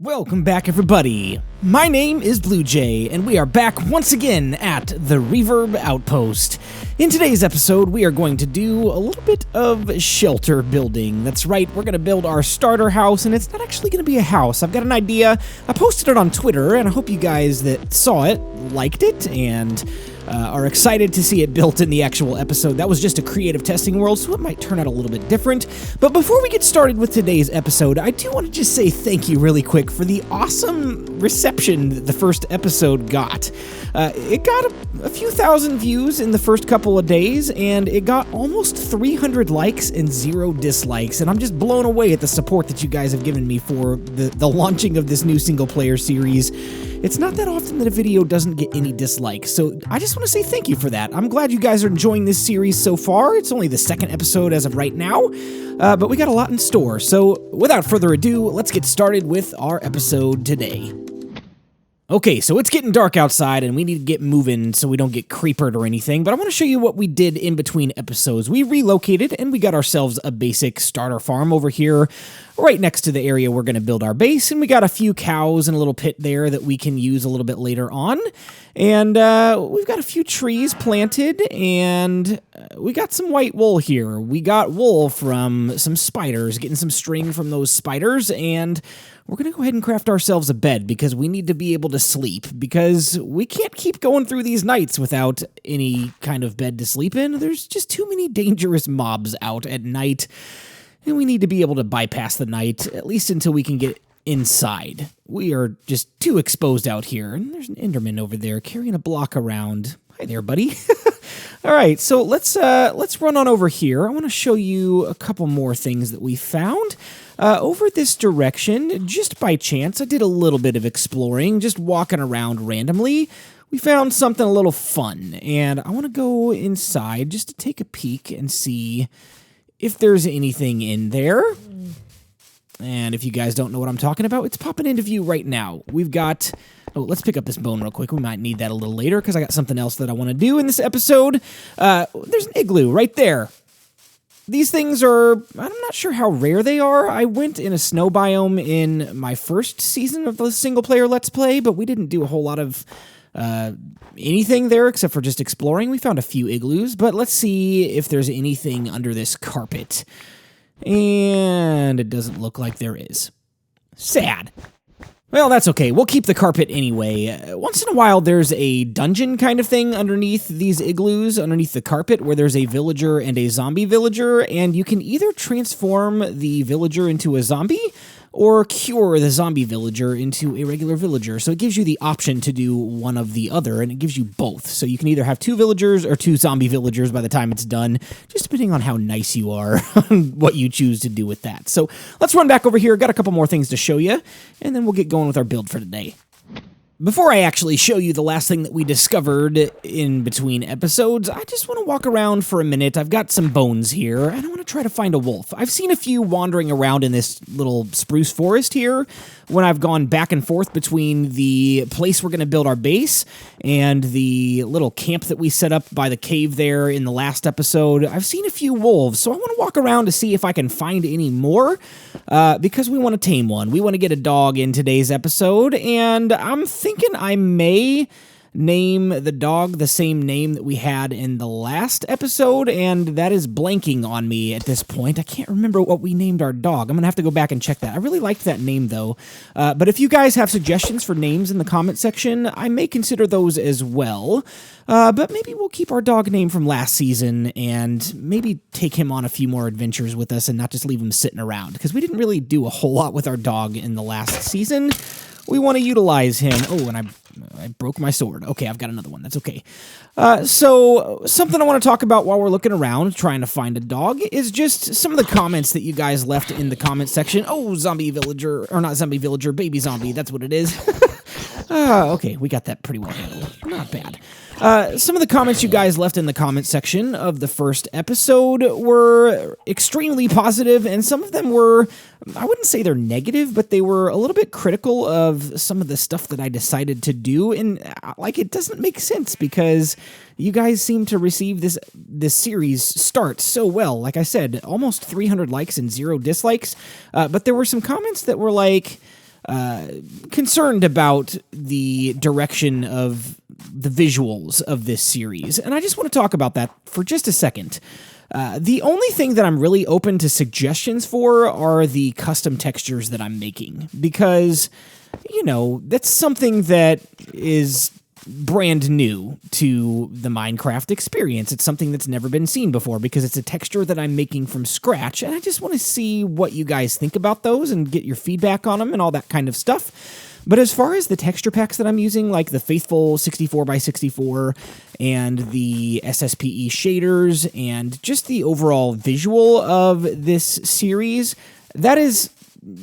Welcome back, everybody. My name is BluJay, and we are back once again at the Reverb Outpost. In today's episode, we are going to do a little bit of shelter building. That's right, we're going to build our starter house, and it's not actually going to be a house. I've got an idea. I posted it on Twitter, and I hope you guys that saw it liked it, and are excited to see it built in the actual episode. That was just a creative testing world, so it might turn out a little bit different. But before we get started with today's episode, I do want to just say thank you really quick for the awesome reception that the first episode got. It got a few thousand views in the first couple of days, and it got almost 300 likes and 0 dislikes, and I'm just blown away at the support that you guys have given me for the launching of this new single-player series. It's not that often that a video doesn't get any dislikes, so I just want to say thank you for that. I'm glad you guys are enjoying this series so far. It's only the second episode as of right now, but we got a lot in store. So without further ado, let's get started with our episode today. Okay, so it's getting dark outside, and we need to get moving so we don't get creepered or anything, but I want to show you what we did in between episodes. We relocated, and we got ourselves a basic starter farm over here, right next to the area we're going to build our base, and we got a few cows and a little pit there that we can use a little bit later on, and we've got a few trees planted, and we got some white wool here. We got wool from some spiders, getting some string from those spiders, and we're going to go ahead and craft ourselves a bed because we need to be able to sleep, because we can't keep going through these nights without any kind of bed to sleep in. There's just too many dangerous mobs out at night, and we need to be able to bypass the night, at least until we can get inside. We are just too exposed out here, and there's an Enderman over there carrying a block around. Hi there, buddy. All right, so let's run on over here. I want to show you a couple more things that we found. Over this direction, just by chance, I did a little bit of exploring, just walking around randomly. We found something a little fun, and I want to go inside just to take a peek and see if there's anything in there. And if you guys don't know what I'm talking about, it's popping into view right now. We've got... Oh, let's pick up this bone real quick. We might need that a little later because I got something else that I want to do in this episode. There's an igloo right there. These things are, I'm not sure how rare they are. I went in a snow biome in my first season of the single-player Let's Play, but we didn't do a whole lot of anything there except for just exploring. We found a few igloos, but let's see if there's anything under this carpet. And it doesn't look like there is. Sad. Well, that's okay. We'll keep the carpet anyway. Once in a while, there's a dungeon kind of thing underneath these igloos, underneath the carpet, where there's a villager and a zombie villager, and you can either transform the villager into a zombie or cure the zombie villager into a regular villager. So it gives you the option to do one of the other, and it gives you both. So you can either have 2 villagers or 2 zombie villagers by the time it's done, just depending on how nice you are on what you choose to do with that. So let's run back over here. Got a couple more things to show you, and then we'll get going with our build for today. Before I actually show you the last thing that we discovered in between episodes, I just want to walk around for a minute. I've got some bones here, and I want to try to find a wolf. I've seen a few wandering around in this little spruce forest here when I've gone back and forth between the place we're going to build our base and the little camp that we set up by the cave there in the last episode. I've seen a few wolves, so I want to walk around to see if I can find any more, because we want to tame one. We want to get a dog in today's episode, and I'm thinking I may name the dog the same name that we had in the last episode, and that is blanking on me at this point. I can't remember what we named our dog. I'm going to have to go back and check that. I really liked that name, though. But if you guys have suggestions for names in the comment section, I may consider those as well. But maybe we'll keep our dog name from last season and maybe take him on a few more adventures with us and not just leave him sitting around, because we didn't really do a whole lot with our dog in the last season. We want to utilize him. Oh, and I broke my sword. Okay, I've got another one. That's okay. So something I want to talk about while we're looking around trying to find a dog is just some of the comments that you guys left in the comment section. Oh, zombie villager, or not zombie villager, baby zombie. That's what it is. Okay, we got that pretty well handled. Not bad. Some of the comments you guys left in the comment section of the first episode were extremely positive, and some of them were, I wouldn't say they're negative, but they were a little bit critical of some of the stuff that I decided to do, and like, it doesn't make sense because you guys seem to receive this series start so well. Like I said, almost 300 likes and 0 dislikes, but there were some comments that were like, concerned about the direction of the visuals of this series, and I just want to talk about that for just a second. The only thing that I'm really open to suggestions for are the custom textures that I'm making, because, you know, that's something that is brand new to the Minecraft experience. It's something that's never been seen before because it's a texture that I'm making from scratch, and I just want to see what you guys think about those and get your feedback on them and all that kind of stuff. But as far as the texture packs that I'm using, like the Faithful 64x64 and the SSPE shaders and just the overall visual of this series, that is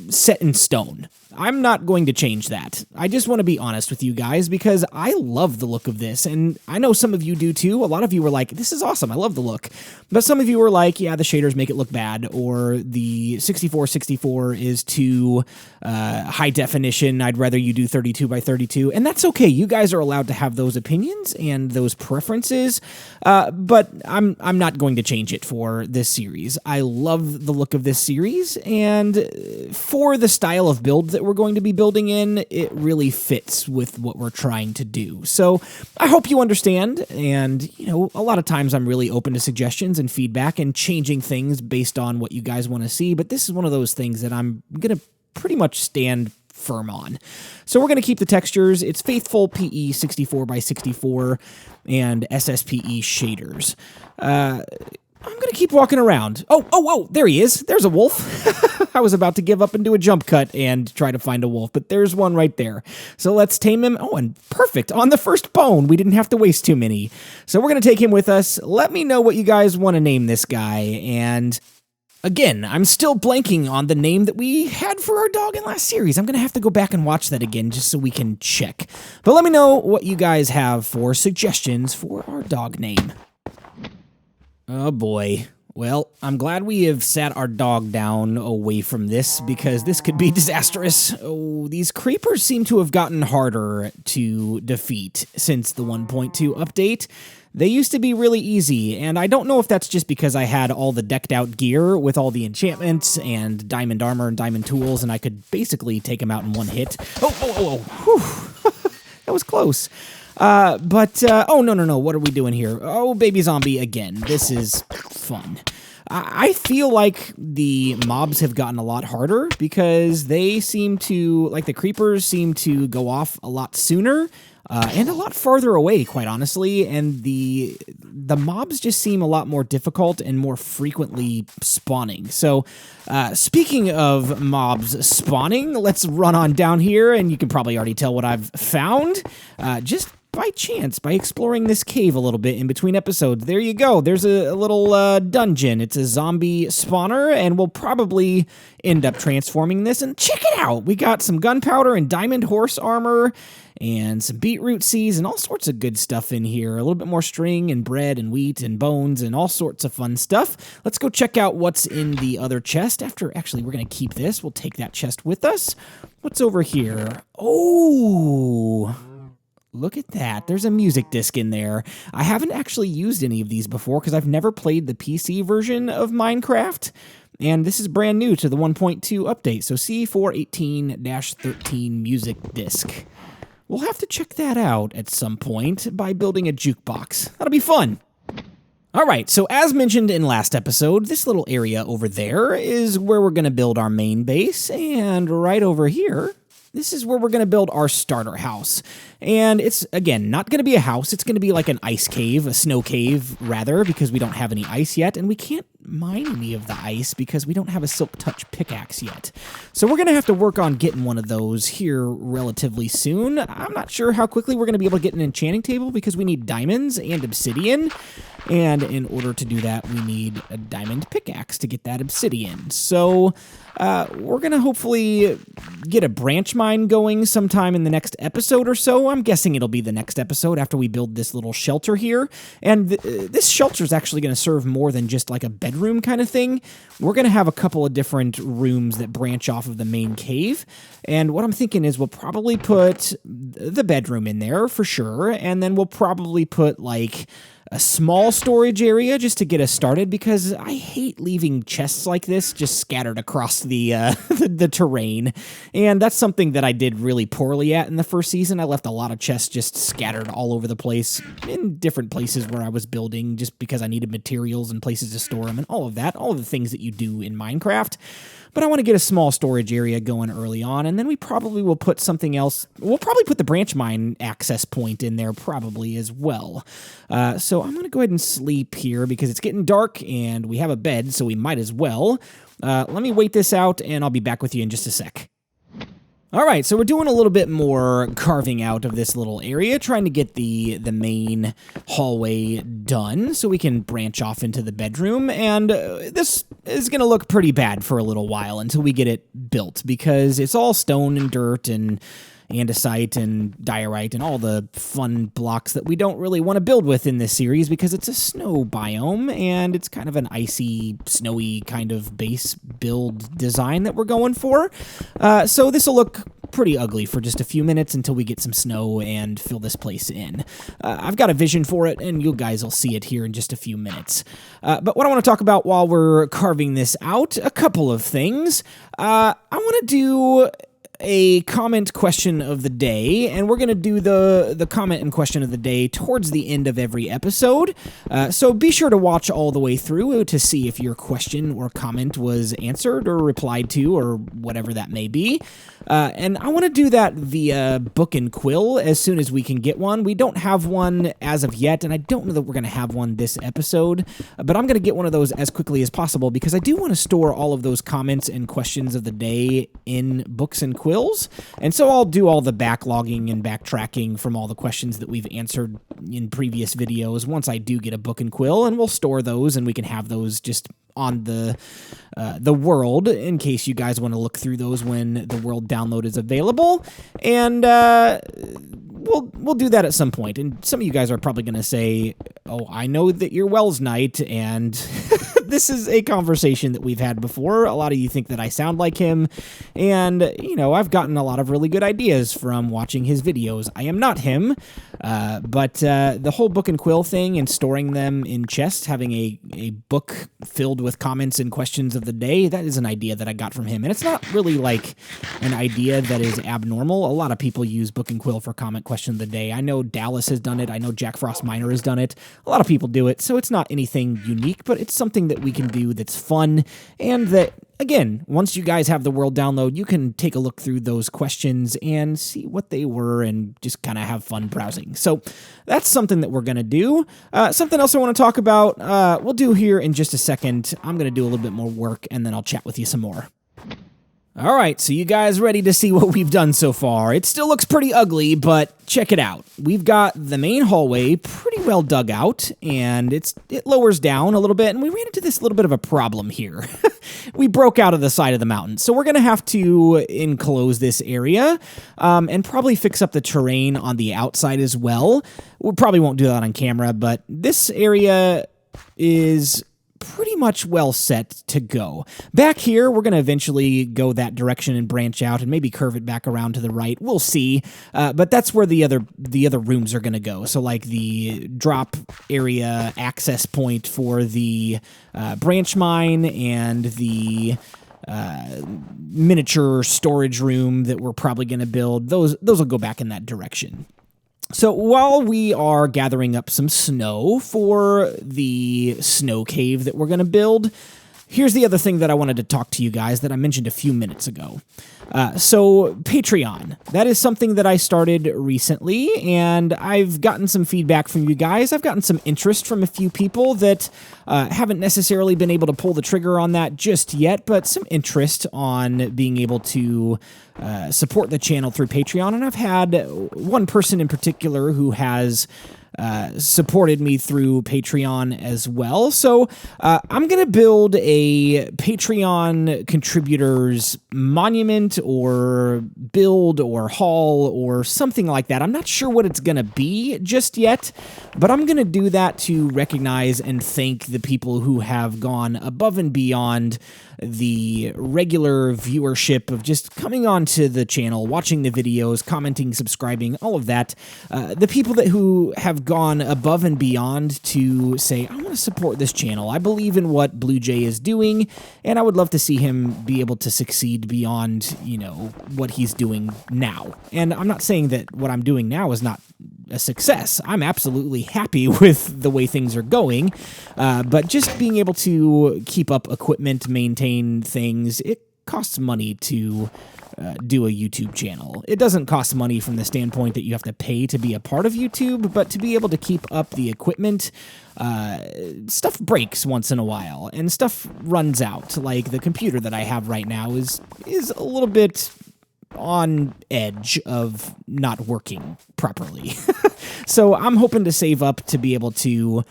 set in stone. I'm not going to change that. I just want to be honest with you guys because I love the look of this, and I know some of you do too. A lot of you were like, this is awesome, I love the look. But some of you were like, yeah, the shaders make it look bad, or the 6464 is too high definition, I'd rather you do 32x32, and that's okay. You guys are allowed to have those opinions and those preferences, but I'm not going to change it for this series. I love the look of this series, and for the style of build that we're going to be building in, it really fits with what we're trying to do. So I hope you understand, and you know, a lot of times I'm really open to suggestions and feedback and changing things based on what you guys want to see, but this is one of those things that I'm going to pretty much stand firm on. So we're going to keep the textures. It's Faithful PE 64x64 and SSPE shaders. I'm going to keep walking around. Oh, there he is. There's a wolf. I was about to give up and do a jump cut and try to find a wolf, but there's one right there. So let's tame him. Oh, and perfect. On the first bone. We didn't have to waste too many. So we're going to take him with us. Let me know what you guys want to name this guy. And again, I'm still blanking on the name that we had for our dog in last series. I'm going to have to go back and watch that again just so we can check. But let me know what you guys have for suggestions for our dog name. Oh boy. Well, I'm glad we have sat our dog down away from this because this could be disastrous. Oh, these creepers seem to have gotten harder to defeat since the 1.2 update. They used to be really easy, and I don't know if that's just because I had all the decked out gear with all the enchantments and diamond armor and diamond tools, and I could basically take them out in one hit. Oh, whew. That was close. Oh, no, what are we doing here? Oh, baby zombie again. This is fun. I feel like the mobs have gotten a lot harder because they seem to, like the creepers seem to go off a lot sooner and a lot farther away, quite honestly, and the mobs just seem a lot more difficult and more frequently spawning. So, speaking of mobs spawning, let's run on down here, and you can probably already tell what I've found. Just by chance, by exploring this cave a little bit in between episodes. There you go. There's a little dungeon. It's a zombie spawner, and we'll probably end up transforming this. And check it out. We got some gunpowder and diamond horse armor and some beetroot seeds and all sorts of good stuff in here. A little bit more string and bread and wheat and bones and all sorts of fun stuff. Let's go check out what's in the other chest. Actually, we're going to keep this. We'll take that chest with us. What's over here? Oh, look at that. There's a music disc in there. I haven't actually used any of these before because I've never played the PC version of Minecraft, and this is brand new to the 1.2 update, so C418-13 music disc. We'll have to check that out at some point by building a jukebox. That'll be fun. All right, so as mentioned in last episode, this little area over there is where we're going to build our main base, and right over here, this is where we're going to build our starter house. And it's, again, not going to be a house. It's going to be like an ice cave, a snow cave, rather, because we don't have any ice yet, and we can't mine any of the ice because we don't have a silk touch pickaxe yet. So we're going to have to work on getting one of those here relatively soon. I'm not sure how quickly we're going to be able to get an enchanting table because we need diamonds and obsidian. And in order to do that, we need a diamond pickaxe to get that obsidian. So we're going to hopefully get a branch mine going sometime in the next episode or so. I'm guessing it'll be the next episode after we build this little shelter here. And this shelter is actually going to serve more than just like a bedroom kind of thing. We're going to have a couple of different rooms that branch off of the main cave. And what I'm thinking is we'll probably put the bedroom in there for sure. And then we'll probably put like a small storage area just to get us started, because I hate leaving chests like this just scattered across the the terrain, and that's something that I did really poorly at in the first season. I left a lot of chests just scattered all over the place in different places where I was building, just because I needed materials and places to store them and all of that, all of the things that you do in Minecraft. But I want to get a small storage area going early on, and then we probably will put something else. We'll probably put the branch mine access point in there probably as well. So I'm going to go ahead and sleep here because it's getting dark and we have a bed, so we might as well. Let me wait this out, and I'll be back with you in just a sec. All right, so we're doing a little bit more carving out of this little area, trying to get the main hallway done so we can branch off into the bedroom, and this is going to look pretty bad for a little while until we get it built, because it's all stone and dirt and andesite and diorite and all the fun blocks that we don't really want to build with in this series, because it's a snow biome and it's kind of an icy, snowy kind of base build design that we're going for. So this will look pretty ugly for just a few minutes until we get some snow and fill this place in. I've got a vision for it, and you guys will see it here in just a few minutes. But what I want to talk about while we're carving this out, a couple of things. I want to do a comment question of the day, and we're going to do the comment and question of the day towards the end of every episode. So be sure to watch all the way through to see if your question or comment was answered or replied to, or whatever that may be. And I want to do that via book and quill as soon as we can get one. We don't have one as of yet, and I don't know that we're going to have one this episode, but I'm going to get one of those as quickly as possible, because I do want to store all of those comments and questions of the day in books and quills. And so I'll do all the backlogging and backtracking from all the questions that we've answered in previous videos once I do get a book and quill, and we'll store those, and we can have those just on the world in case you guys want to look through those when the world download is available. And we'll do that at some point. And some of you guys are probably going to say, "Oh, I know that you're Wells Knight," and this is a conversation that we've had before. A lot of you think that I sound like him, and you know, I've gotten a lot of really good ideas from watching his videos. I am not him, but the whole book and quill thing and storing them in chests, having a book filled with comments and questions of the day, that is an idea that I got from him. And it's not really like an idea that is abnormal. A lot of people use book and quill for comment question of the day. I know Dallas has done it. I know Jack Frost Miner has done it. A lot of people do it, so it's not anything unique, but it's something that we can do that's fun, and that, again, once you guys have the world download, you can take a look through those questions and see what they were and just kind of have fun browsing. So that's something that we're going to do. Something else I want to talk about, we'll do here in just a second. I'm going to do a little bit more work, and then I'll chat with you some more. All right, so you guys ready to see what we've done so far? It still looks pretty ugly, but check it out. We've got the main hallway pretty well dug out, and it lowers down a little bit, and we ran into this little bit of a problem here. We broke out of the side of the mountain, so we're going to have to enclose this area and probably fix up the terrain on the outside as well. We probably won't do that on camera, but this area is pretty much well set to go. Back here, we're going to eventually go that direction and branch out and maybe curve it back around to the right. We'll see, but that's where the other rooms are going to go. So like the drop area access point for the branch mine and the miniature storage room that we're probably going to build, those will go back in that direction. So while we are gathering up some snow for the snow cave that we're going to build, here's the other thing that I wanted to talk to you guys that I mentioned a few minutes ago. So Patreon, that is something that I started recently, and I've gotten some feedback from you guys. I've gotten some interest from a few people that haven't necessarily been able to pull the trigger on that just yet, but some interest on being able to support the channel through Patreon. And I've had one person in particular who has supported me through Patreon as well. So I'm going to build a Patreon contributors monument or build or hall or something like that. I'm not sure what it's going to be just yet, but I'm going to do that to recognize and thank the people who have gone above and beyond the regular viewership of just coming onto the channel, watching the videos, commenting, subscribing, all of that. The people who have gone above and beyond to say, I want to support this channel. I believe in what BluJay is doing, and I would love to see him be able to succeed beyond, what he's doing now. And I'm not saying that what I'm doing now is not a success. I'm absolutely happy with the way things are going, but just being able to keep up equipment, maintain things, it costs money to do a YouTube channel. It doesn't cost money from the standpoint that you have to pay to be a part of YouTube, but to be able to keep up the equipment, stuff breaks once in a while, and stuff runs out. Like the computer that I have right now is a little bit on edge of not working properly. So I'm hoping to save up to be able to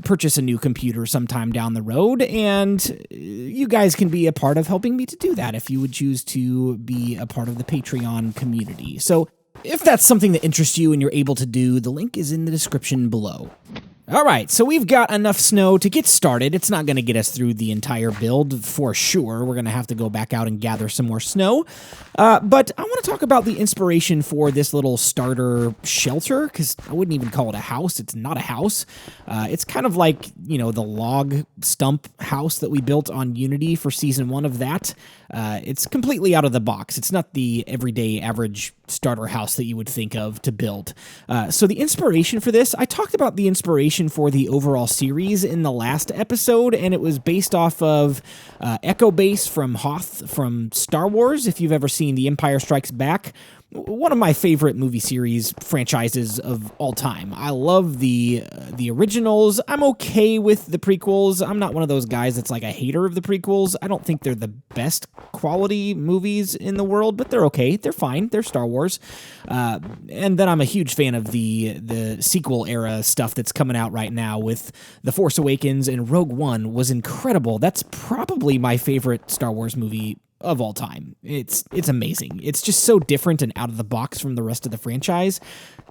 purchase a new computer sometime down the road, and you guys can be a part of helping me to do that if you would choose to be a part of the Patreon community. So if that's something that interests you and you're able to do, the link is in the description below. All right, so we've got enough snow to get started. It's not going to get us through the entire build for sure. We're going to have to go back out and gather some more snow. But I want to talk about the inspiration for this little starter shelter, because I wouldn't even call it a house. It's not a house. It's kind of like, the log stump house that we built on Unity for Season 1 of that. It's completely out of the box. It's not the everyday average starter house that you would think of to build. So the inspiration for this, I talked about the inspiration for the overall series in the last episode, and it was based off of Echo Base from Hoth from Star Wars. If you've ever seen The Empire Strikes Back, one of my favorite movie series franchises of all time. I love the originals. I'm okay with the prequels. I'm not one of those guys that's like a hater of the prequels. I don't think they're the best quality movies in the world, but they're okay. They're fine. They're Star Wars. And then I'm a huge fan of the sequel era stuff that's coming out right now with The Force Awakens, and Rogue One was incredible. That's probably my favorite Star Wars movie of all time. It's amazing. It's just so different and out of the box from the rest of the franchise.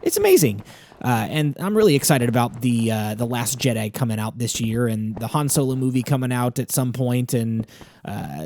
It's amazing. And I'm really excited about the Last Jedi coming out this year, and the Han Solo movie coming out at some point, and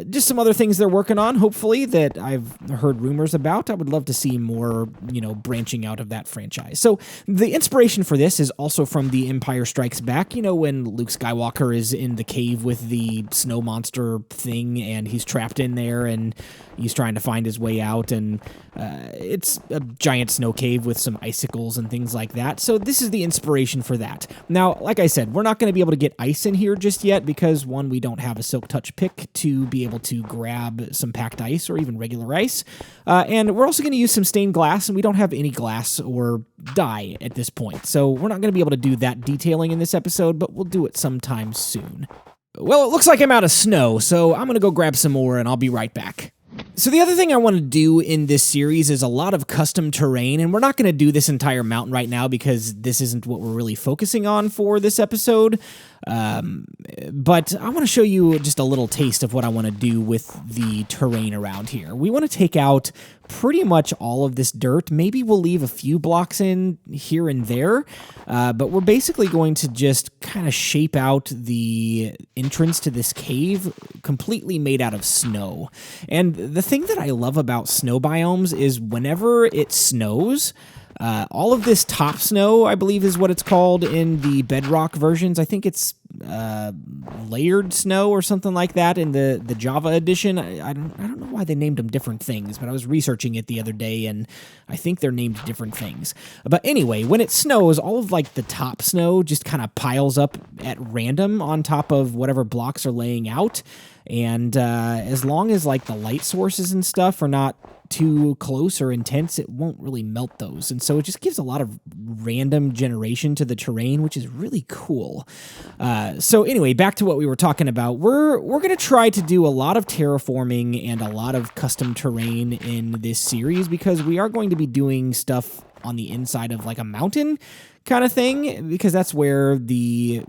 just some other things they're working on, hopefully, that I've heard rumors about. I would love to see more, branching out of that franchise. So the inspiration for this is also from The Empire Strikes Back, when Luke Skywalker is in the cave with the snow monster thing, and he's trapped in there, and he's trying to find his way out, and it's a giant snow cave with some icicles and things like that. So this is the inspiration for that. Now, like I said, we're not going to be able to get ice in here just yet because, one, we don't have a Silk Touch pick to be able to grab some packed ice or even regular ice. And we're also going to use some stained glass, and we don't have any glass or dye at this point. So we're not going to be able to do that detailing in this episode, but we'll do it sometime soon. Well, it looks like I'm out of snow, so I'm going to go grab some more, and I'll be right back. So the other thing I want to do in this series is a lot of custom terrain, and we're not going to do this entire mountain right now because this isn't what we're really focusing on for this episode. But I want to show you just a little taste of what I want to do with the terrain around here. We want to take out pretty much all of this dirt. Maybe we'll leave a few blocks in here and there, but we're basically going to just kind of shape out the entrance to this cave completely made out of snow. And the thing that I love about snow biomes is whenever it snows, all of this top snow, I believe is what it's called in the Bedrock versions. I think it's layered snow or something like that in the Java edition. I don't know why they named them different things, but I was researching it the other day, and I think they're named different things. But anyway, when it snows, all of like the top snow just kind of piles up at random on top of whatever blocks are laying out. And as long as like the light sources and stuff are not too close or intense, it won't really melt those. And so it just gives a lot of random generation to the terrain, which is really cool. So anyway, back to what we were talking about. We're going to try to do a lot of terraforming and a lot of custom terrain in this series because we are going to be doing stuff on the inside of like a mountain kind of thing, because that's where the,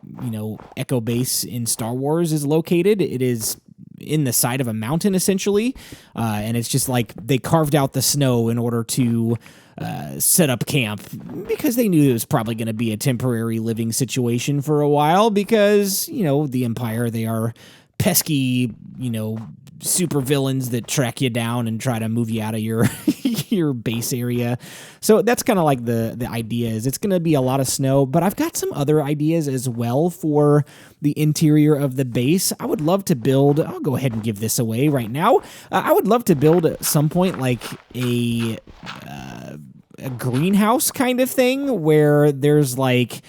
Echo Base in Star Wars is located. It is in the side of a mountain, essentially, and it's just like they carved out the snow in order to set up camp because they knew it was probably going to be a temporary living situation for a while because, the Empire, they are pesky, super villains that track you down and try to move you out of your your base area. So that's kind of like the idea is it's going to be a lot of snow, but I've got some other ideas as well for the interior of the base. I would love to build, I'll go ahead and give this away right now. I would love to build at some point like a greenhouse kind of thing where there's like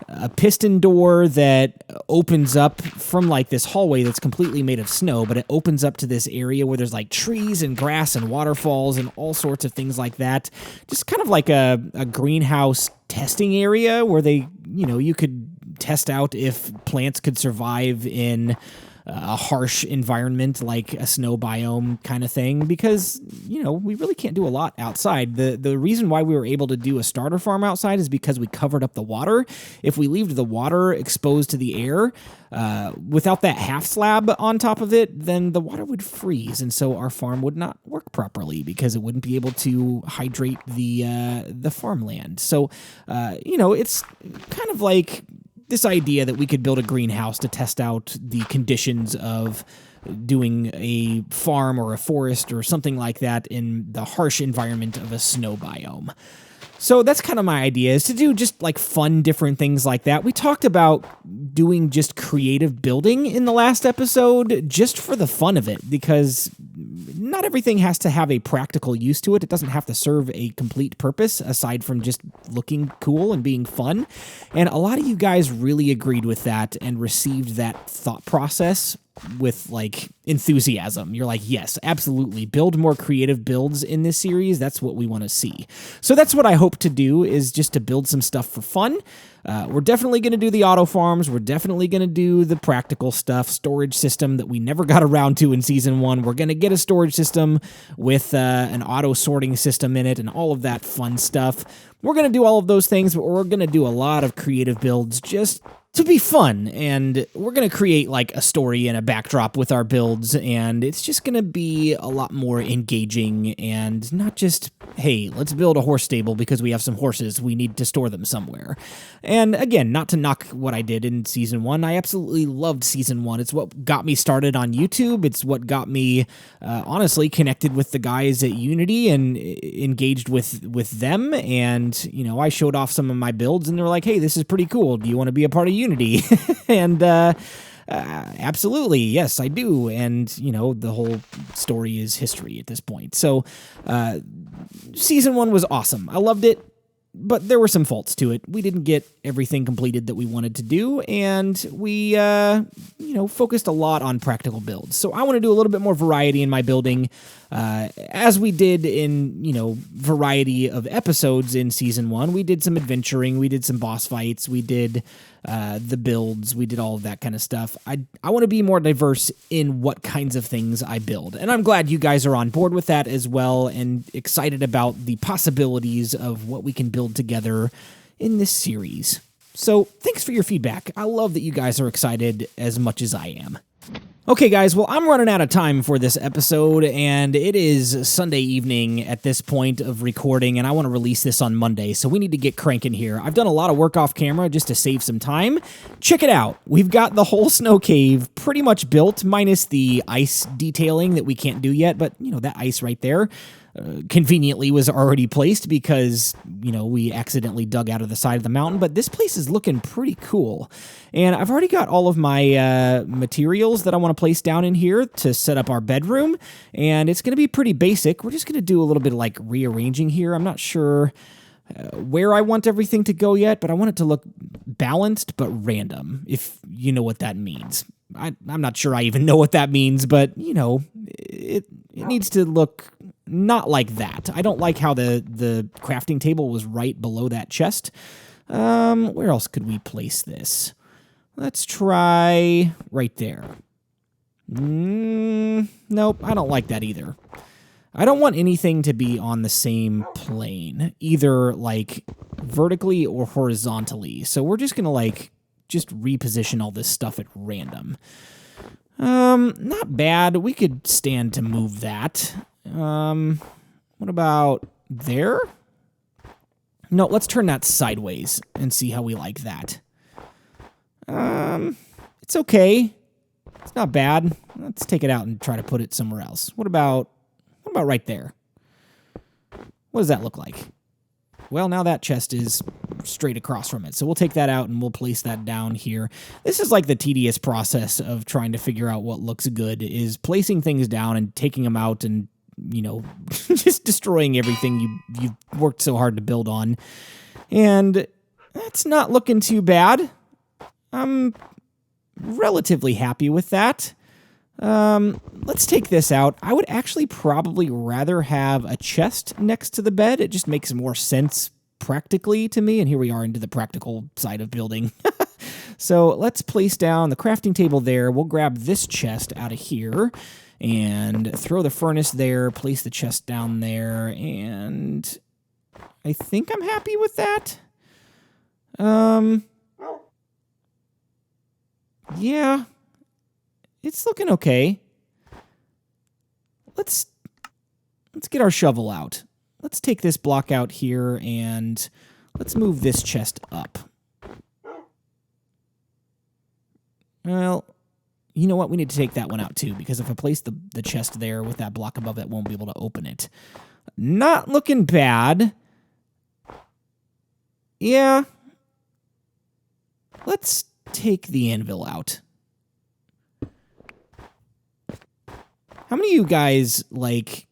a piston door that opens up from like this hallway that's completely made of snow, but it opens up to this area where there's like trees and grass and waterfalls and all sorts of things like that. Just kind of like a greenhouse testing area where they, you could test out if plants could survive in a harsh environment like a snow biome kind of thing, because, we really can't do a lot outside. The reason why we were able to do a starter farm outside is because we covered up the water. If we leave the water exposed to the air, without that half slab on top of it, then the water would freeze, and so our farm would not work properly because it wouldn't be able to hydrate the farmland. So, it's kind of like this idea that we could build a greenhouse to test out the conditions of doing a farm or a forest or something like that in the harsh environment of a snow biome. So that's kind of my idea, is to do just like fun, different things like that. We talked about doing just creative building in the last episode just for the fun of it, because not everything has to have a practical use to it. It doesn't have to serve a complete purpose aside from just looking cool and being fun. And a lot of you guys really agreed with that and received that thought process with like enthusiasm. You're like, yes, absolutely. Build more creative builds in this series. That's what we want to see. So that's what I hope to do, is just to build some stuff for fun. We're definitely going to do the auto farms. We're definitely going to do the practical stuff, storage system that we never got around to in Season 1. We're going to get a storage system with an auto sorting system in it and all of that fun stuff. We're going to do all of those things, but we're going to do a lot of creative builds just to be fun, and we're going to create like a story and a backdrop with our builds, and it's just going to be a lot more engaging and not just, hey, let's build a horse stable because we have some horses, we need to store them somewhere. And again, not to knock what I did in Season 1, I absolutely loved Season 1. It's what got me started on YouTube. It's what got me, honestly, connected with the guys at Unity and engaged with them, and, I showed off some of my builds, and they were like, hey, this is pretty cool. Do you want to be a part of Unity? And absolutely, yes, I do. And, the whole story is history at this point. So Season 1 was awesome. I loved it, but there were some faults to it. We didn't get everything completed that we wanted to do, and we, focused a lot on practical builds. So I want to do a little bit more variety in my building, as we did in, variety of episodes in Season 1. We did some adventuring, we did some boss fights, we did the builds, we did all of that kind of stuff. I want to be more diverse in what kinds of things I build, and I'm glad you guys are on board with that as well and excited about the possibilities of what we can build together in this series. So thanks for your feedback. I love that you guys are excited as much as I am. Okay, guys, well, I'm running out of time for this episode, and it is Sunday evening at this point of recording, and I want to release this on Monday, so we need to get cranking here. I've done a lot of work off camera just to save some time. Check it out. We've got the whole snow cave pretty much built, minus the ice detailing that we can't do yet, but, that ice right there conveniently was already placed because, we accidentally dug out of the side of the mountain, but this place is looking pretty cool. And I've already got all of my materials that I want to place down in here to set up our bedroom, and it's going to be pretty basic. We're just going to do a little bit of like rearranging here. I'm not sure where I want everything to go yet, but I want it to look balanced but random, if you know what that means. I'm not sure I even know what that means, but, it needs to look not like that. I don't like how the crafting table was right below that chest. Where else could we place this? Let's try right there. Nope, I don't like that either. I don't want anything to be on the same plane, either like vertically or horizontally. So we're just going to just reposition all this stuff at random. Not bad. We could stand to move that. What about there? No, let's turn that sideways and see how we like that. It's okay. It's not bad. Let's take it out and try to put it somewhere else. What about right there? What does that look like? Well, now that chest is straight across from it. So we'll take that out and we'll place that down here. This is like the tedious process of trying to figure out what looks good, is placing things down and taking them out and, you know, just destroying everything you've worked so hard to build on. And that's not looking too bad. I'm relatively happy with that. Let's take this out. I would actually probably rather have a chest next to the bed. It just makes more sense practically to me. And here we are into the practical side of building. So let's place down the crafting table there. We'll grab this chest out of here and throw the furnace there, place the chest down there, and I think I'm happy with that. Yeah, it's looking okay. Let's get our shovel out. Let's take this block out here and let's move this chest up. Well, you know what? We need to take that one out too, because if I place the chest there with that block above it, won't be able to open it. Not looking bad. Yeah. Let's take the anvil out. How many of you guys, like,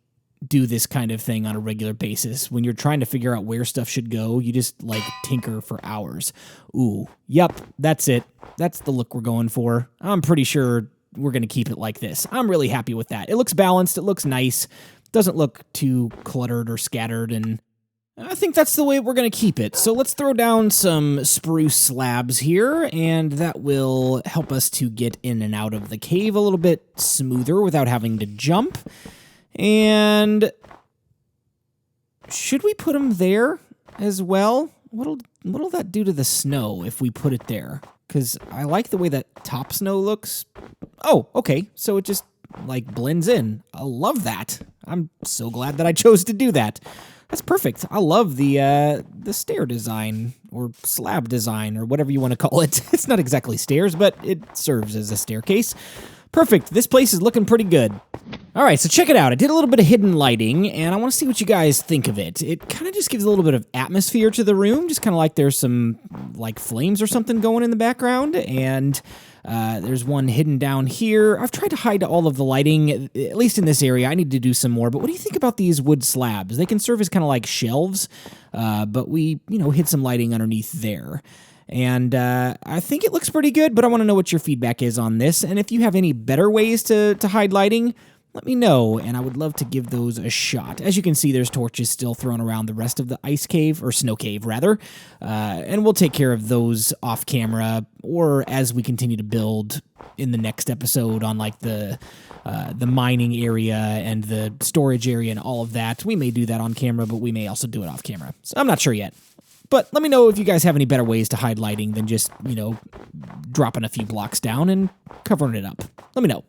do this kind of thing on a regular basis? When you're trying to figure out where stuff should go, you just, like, tinker for hours. Ooh, yep, that's it. That's the look we're going for. I'm pretty sure we're going to keep it like this. I'm really happy with that. It looks balanced. It looks nice. Doesn't look too cluttered or scattered, and I think that's the way we're going to keep it. So let's throw down some spruce slabs here, and that will help us to get in and out of the cave a little bit smoother without having to jump. And should we put them there as well? What'll that do to the snow if we put it there? Because I like the way that top snow looks. Oh, okay. So it just, like, blends in. I love that. I'm so glad that I chose to do that. That's perfect. I love the stair design, or slab design, or whatever you want to call it. It's not exactly stairs, but it serves as a staircase. Perfect. This place is looking pretty good. All right, so check it out. I did a little bit of hidden lighting, and I want to see what you guys think of it. It kind of just gives a little bit of atmosphere to the room, just kind of like there's some, like, flames or something going in the background, and there's one hidden down here. I've tried to hide all of the lighting, at least in this area. I need to do some more, but what do you think about these wood slabs? They can serve as kind of like shelves, but we, hid some lighting underneath there. And I think it looks pretty good, but I want to know what your feedback is on this. And if you have any better ways to hide lighting, let me know, and I would love to give those a shot. As you can see, there's torches still thrown around the rest of the ice cave, or snow cave, rather. And we'll take care of those off camera, or as we continue to build in the next episode on, like, the mining area and the storage area and all of that. We may do that on camera, but we may also do it off camera. So I'm not sure yet. But let me know if you guys have any better ways to hide lighting than just, dropping a few blocks down and covering it up. Let me know.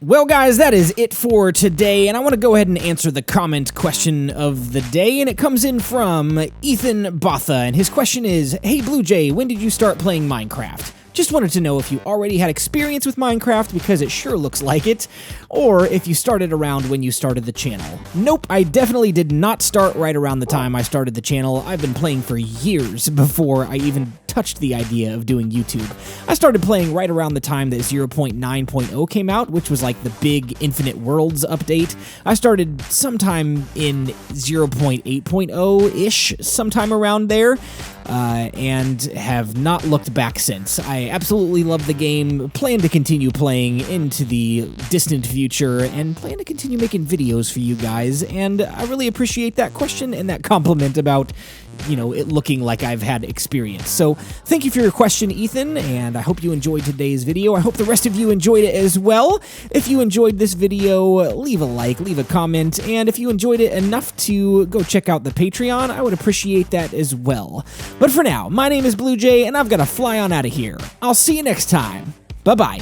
Well, guys, that is it for today, and I want to go ahead and answer the comment question of the day, and it comes in from Ethan Botha, and his question is, "Hey BluJay, when did you start playing Minecraft? Just wanted to know if you already had experience with Minecraft, because it sure looks like it, or if you started around when you started the channel." Nope, I definitely did not start right around the time I started the channel. I've been playing for years before I even touched the idea of doing YouTube. I started playing right around the time that 0.9.0 came out, which was like the big Infinite Worlds update. I started sometime in 0.8.0-ish, sometime around there. And have not looked back since. I absolutely love the game, plan to continue playing into the distant future, and plan to continue making videos for you guys, and I really appreciate that question and that compliment about, it looking like I've had experience. So thank you for your question, Ethan, and I hope you enjoyed today's video. I hope the rest of you enjoyed it as well. If you enjoyed this video, leave a like, leave a comment, and if you enjoyed it enough to go check out the Patreon, I would appreciate that as well. But for now, my name is BluJay, and I've got to fly on out of here. I'll see you next time. Bye-bye.